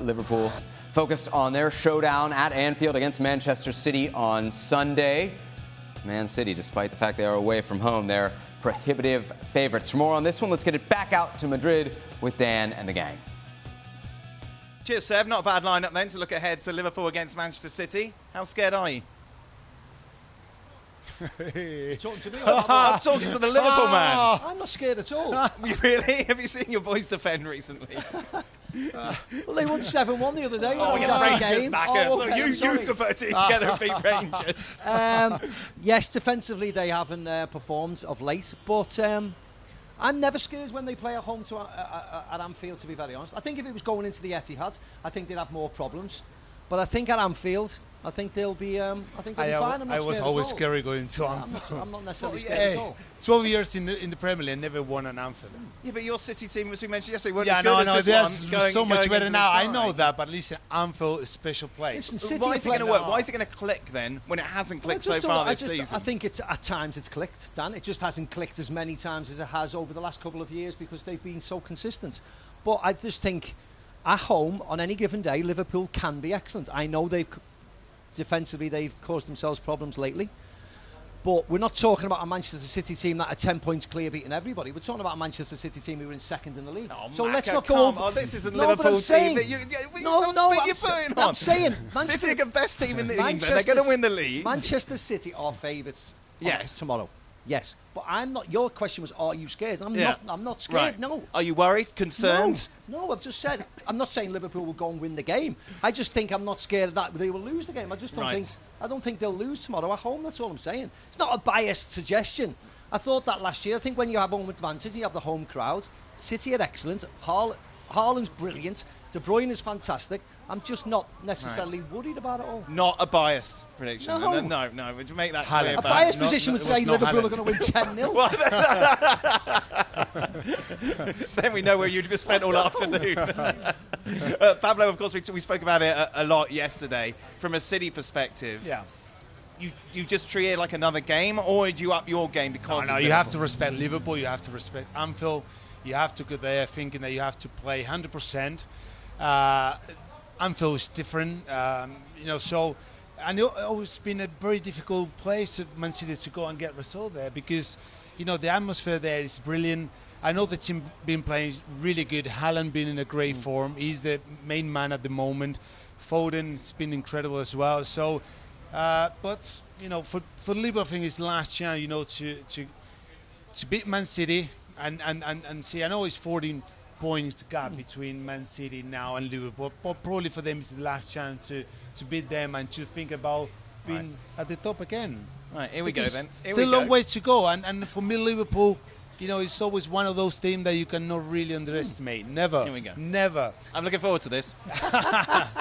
Liverpool focused on their showdown at Anfield against Manchester City on Sunday. Man City, despite the fact they are away from home, they're prohibitive favorites. For more on this one, let's get it back out to Madrid with Dan and the gang. Cheers, Seb. Not a bad lineup then to look ahead to Liverpool against Manchester City. How scared are you? You're talking to me? I'm talking to the Liverpool man. I'm not scared at all. You really? Have you seen your boys defend recently? Well, they won 7-1 the other day. Oh, against Rangers back at. Oh, okay, you could put a team together and beat Rangers. Yes, defensively they haven't performed of late, but I'm never scared when they play at home at Anfield, to be very honest. I think if it was going into the Etihad, I think they'd have more problems. But I think at Anfield, I think they'll be fine. I'm not I was always scary going to I'm Anfield. I'm not necessarily scared at all. 12 years in the Premier League, never won an Anfield. Yeah, but your City team, as we mentioned yesterday, weren't Yeah, as good as this one. so much better into now. the I know side. that, but listen, Anfield is a special place. Listen, City Why is it are going to playing- work? Why is it going to click then when it hasn't Well, I clicked just so don't- far I this just- season? I think at times it's clicked, Dan. It just hasn't clicked as many times as it has over the last couple of years because they've been so consistent. But I just think at home on any given day, Liverpool can be excellent. I know defensively they've caused themselves problems lately. But we're not talking about a Manchester City team that are 10 points clear beating everybody. We're talking about a Manchester City team who are in second in the league. Oh, so Macca, let's not go come over... on, this is a No, but Liverpool I'm saying- team. Don't No, spin your foot on. I'm saying... City are the best team in the England. They're Manchester- going to win the league. Manchester City are favourites tomorrow. Yes. But I'm not... Your question was, are you scared? I'm not scared, Right. no. Are you worried? Concerned? No, I've just said... I'm not saying Liverpool will go and win the game. I just think I'm not scared that they will lose the game. I just don't think... I don't think they'll lose tomorrow at home, that's all I'm saying. It's not a biased suggestion. I thought that last year. I think when you have home advantage and you have the home crowd, City are excellent. Haaland's brilliant. De Bruyne is fantastic. I'm just not necessarily worried about it all. Not a biased prediction. No. No. Would you make that Haaland. clear? A biased position would say Liverpool are going to win 10-0. Then we know where you'd have spent all afternoon. Pablo, of course, we spoke about it a lot yesterday. From a City perspective, you just treat it like another game, or do you up your game because No, you have to respect Liverpool, you have to respect Anfield, you have to go there thinking that you have to play 100%. Anfield is different, so... And it's always been a very difficult place for Man City to go and get result there because, the atmosphere there is brilliant. I know the team been playing really good. Haaland been in a great form. He's the main man at the moment. Foden's been incredible as well. So, but for Liverpool, I think it's the last chance, to beat Man City and see. I know it's 14 points gap between Man City now and Liverpool, but probably for them it's the last chance to beat them and to think about being at the top again. Right, here we go then. Still a long way to go, and for me, Liverpool, it's always one of those teams that you cannot really underestimate. Never. Here we go. Never. I'm looking forward to this.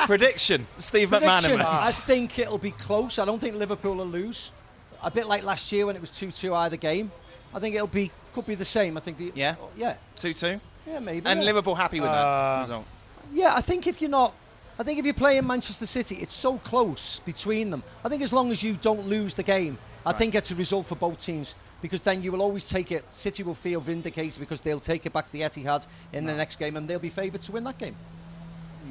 Prediction, Steve Prediction, McManaman. I think it'll be close. I don't think Liverpool will lose. A bit like last year when it was 2-2 either game. I think could be the same. I think Yeah? Yeah. 2-2? Yeah, maybe. And yeah. Liverpool happy with that result? Yeah, I think if you're playing Manchester City, it's so close between them. I think as long as you don't lose the game, I think it's a result for both teams because then you will always take it. City will feel vindicated because they'll take it back to the Etihad in the next game and they'll be favoured to win that game.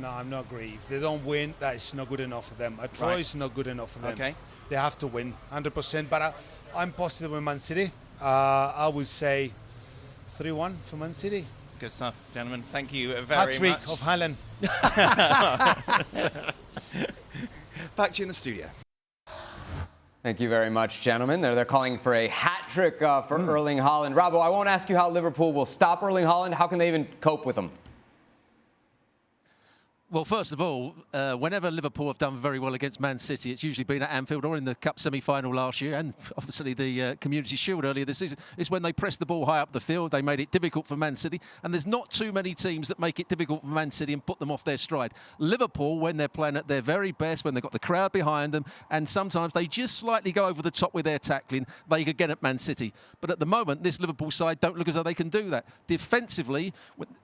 No, I'm not agree. If they don't win, that is not good enough for them. A draw is not good enough for them. Okay. They have to win 100%. But I'm positive with Man City. I would say 3-1 for Man City. Good stuff, gentlemen. Thank you very much. Hat-trick of Haaland. Back to you in the studio. Thank you very much, gentlemen. They're calling for a hat trick for Erling Haaland. Robbo, I won't ask you how Liverpool will stop Erling Haaland. How can they even cope with him? Well, first of all, whenever Liverpool have done very well against Man City, it's usually been at Anfield or in the Cup semi-final last year, and obviously the Community Shield earlier this season, is when they pressed the ball high up the field. They made it difficult for Man City, and there's not too many teams that make it difficult for Man City and put them off their stride. Liverpool, when they're playing at their very best, when they've got the crowd behind them, and sometimes they just slightly go over the top with their tackling, they could get at Man City. But at the moment, this Liverpool side don't look as though they can do that. Defensively,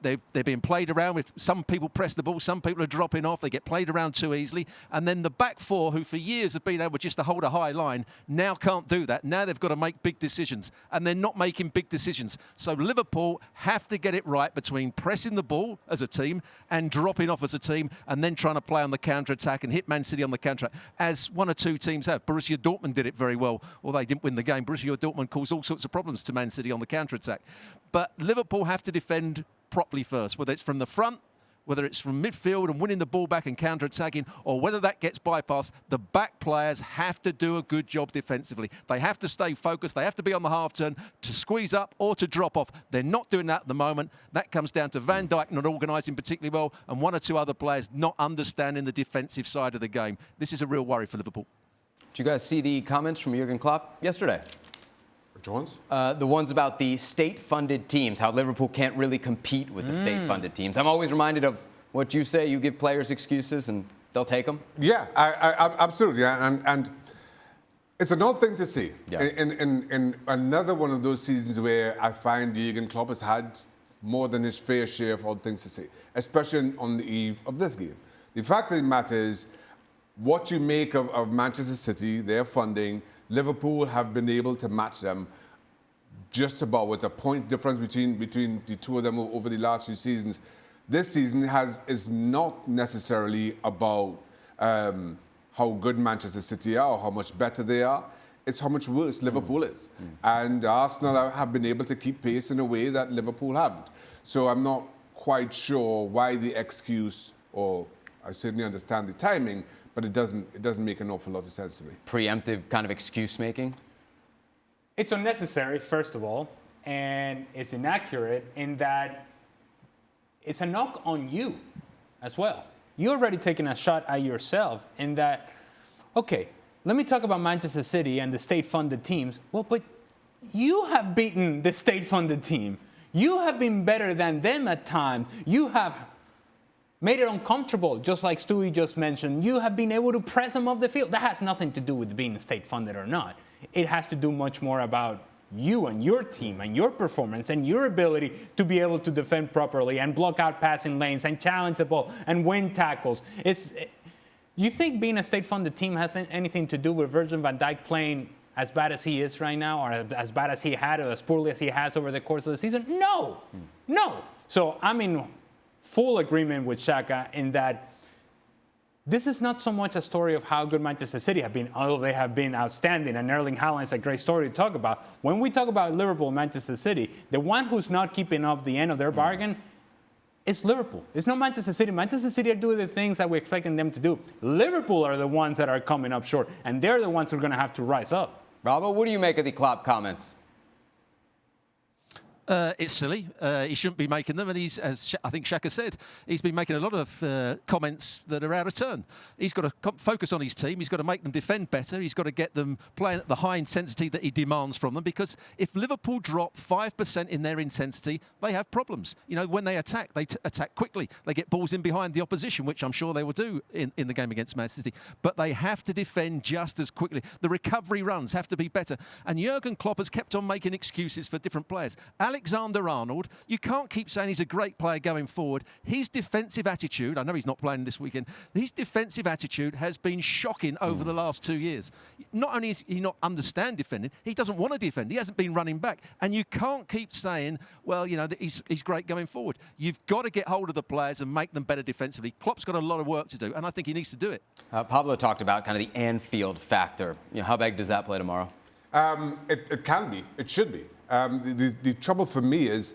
they're being played around with some people press the ball, some people people are dropping off. They get played around too easily. And then the back four, who for years have been able just to hold a high line, now can't do that. Now they've got to make big decisions. And they're not making big decisions. So Liverpool have to get it right between pressing the ball as a team and dropping off as a team and then trying to play on the counter-attack and hit Man City on the counter-attack, as one or two teams have. Borussia Dortmund did it very well, although they didn't win the game. Borussia Dortmund caused all sorts of problems to Man City on the counter-attack. But Liverpool have to defend properly first, whether it's from the front, whether it's from midfield and winning the ball back and counter-attacking, or whether that gets bypassed. The back players have to do a good job defensively. They have to stay focused. They have to be on the half-turn to squeeze up or to drop off. They're not doing that at the moment. That comes down to Van Dijk not organising particularly well and one or two other players not understanding the defensive side of the game. This is a real worry for Liverpool. Did you guys see the comments from Jurgen Klopp yesterday? Which ones? The ones about the state-funded teams, how Liverpool can't really compete with the state-funded teams. I'm always reminded of what you say. You give players excuses and they'll take them. Yeah, I absolutely. And it's an odd thing to see. Yeah. In another one of those seasons where I find Jurgen Klopp has had more than his fair share of odd things to say, especially on the eve of this game. The fact of the matter is, what you make of Manchester City, their funding, Liverpool have been able to match them just about. With a point difference between the two of them over the last few seasons. This season is not necessarily about how good Manchester City are or how much better they are. It's how much worse Liverpool is. And Arsenal have been able to keep pace in a way that Liverpool haven't. So I'm not quite sure why the excuse, or I certainly understand the timing, but it doesn't make an awful lot of sense to me. Preemptive kind of excuse making? It's unnecessary, first of all, and it's inaccurate in that it's a knock on you as well. You're already taking a shot at yourself in that, okay, let me talk about Manchester City and the state-funded teams. Well, but you have beaten the state-funded team. You have been better than them at times. You have made it uncomfortable, just like Stewie just mentioned. You have been able to press them off the field. That has nothing to do with being state-funded or not. It has to do much more about you and your team and your performance and your ability to be able to defend properly and block out passing lanes and challenge the ball and win tackles. You think being a state-funded team has anything to do with Virgil van Dijk playing as bad as he is right now, or as bad as he had, or as poorly as he has over the course of the season? No. So I'm in full agreement with Shaka in that this is not so much a story of how good Manchester City have been, although they have been outstanding, and Erling Haaland is a great story to talk about. When we talk about Liverpool and Manchester City, the one who's not keeping up the end of their bargain is Liverpool. It's not Manchester City. Manchester City are doing the things that we're expecting them to do. Liverpool are the ones that are coming up short, and they're the ones who are going to have to rise up. Robbo, what do you make of the Klopp comments? It's silly. He shouldn't be making them. And he's, as I think Shaka said, he's been making a lot of comments that are out of turn. He's got to focus on his team. He's got to make them defend better. He's got to get them playing at the high intensity that he demands from them. Because if Liverpool drop 5% in their intensity, they have problems. You know, when they attack quickly. They get balls in behind the opposition, which I'm sure they will do in the game against Man City. But they have to defend just as quickly. The recovery runs have to be better. And Jurgen Klopp has kept on making excuses for different players. Alexander-Arnold, you can't keep saying he's a great player going forward. His defensive attitude, I know he's not playing this weekend, his defensive attitude has been shocking over the last 2 years. Not only is he not understand defending, he doesn't want to defend. He hasn't been running back. And you can't keep saying, well, you know, that he's great going forward. You've got to get hold of the players and make them better defensively. Klopp's got a lot of work to do, and I think he needs to do it. Pablo talked about kind of the Anfield factor. You know, how big does that play tomorrow? It can be. It should be. The trouble for me is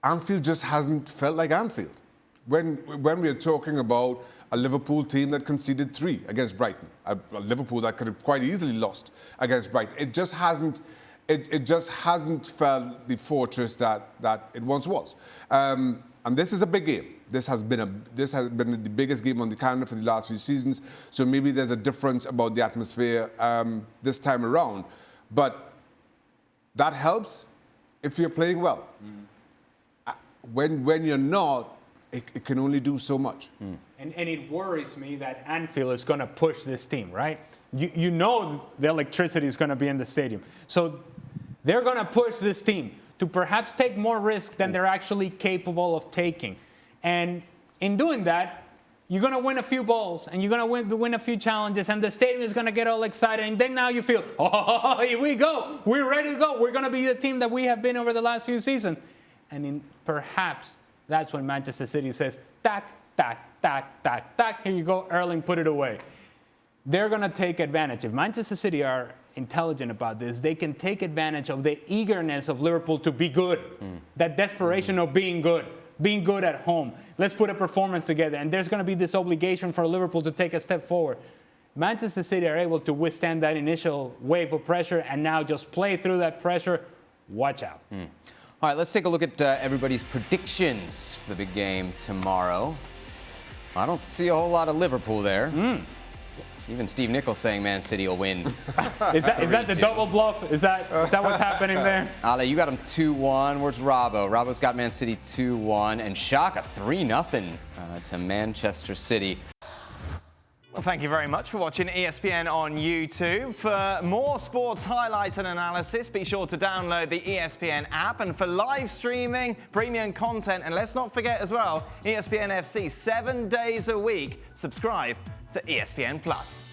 Anfield just hasn't felt like Anfield. When we're talking about a Liverpool team that conceded 3 against Brighton, a Liverpool that could have quite easily lost against Brighton, it just hasn't felt the fortress that it once was. And this is a big game. This has been the biggest game on the calendar for the last few seasons. So maybe there's a difference about the atmosphere this time around, but that helps if you're playing well. When you're not, it can only do so much. And it worries me that Anfield is going to push this team, right? You know the electricity is going to be in the stadium. So they're going to push this team to perhaps take more risk than they're actually capable of taking. And in doing that, you're going to win a few balls and you're going to win a few challenges and the stadium is going to get all excited. And then now you feel, oh, here we go. We're ready to go. We're going to be the team that we have been over the last few seasons. And perhaps that's when Manchester City says, tack, tack, tack, tack, tack. Here you go, Erling, put it away. They're going to take advantage. If Manchester City are intelligent about this, they can take advantage of the eagerness of Liverpool to be good, that desperation of being good at home. Let's put a performance together. And there's going to be this obligation for Liverpool to take a step forward. Manchester City are able to withstand that initial wave of pressure and now just play through that pressure. Watch out. All right, let's take a look at everybody's predictions for the big game tomorrow. I don't see a whole lot of Liverpool there. Even Steve Nichols saying Man City will win. Is that the double bluff? Is that what's happening there? Ale, you got him 2-1. Where's Robbo? Robbo's got Man City 2-1. And Shaka 3-0 to Manchester City. Well, thank you very much for watching ESPN on YouTube. For more sports highlights and analysis, be sure to download the ESPN app. And for live streaming, premium content, and let's not forget as well, ESPN FC 7 days a week. Subscribe to ESPN+.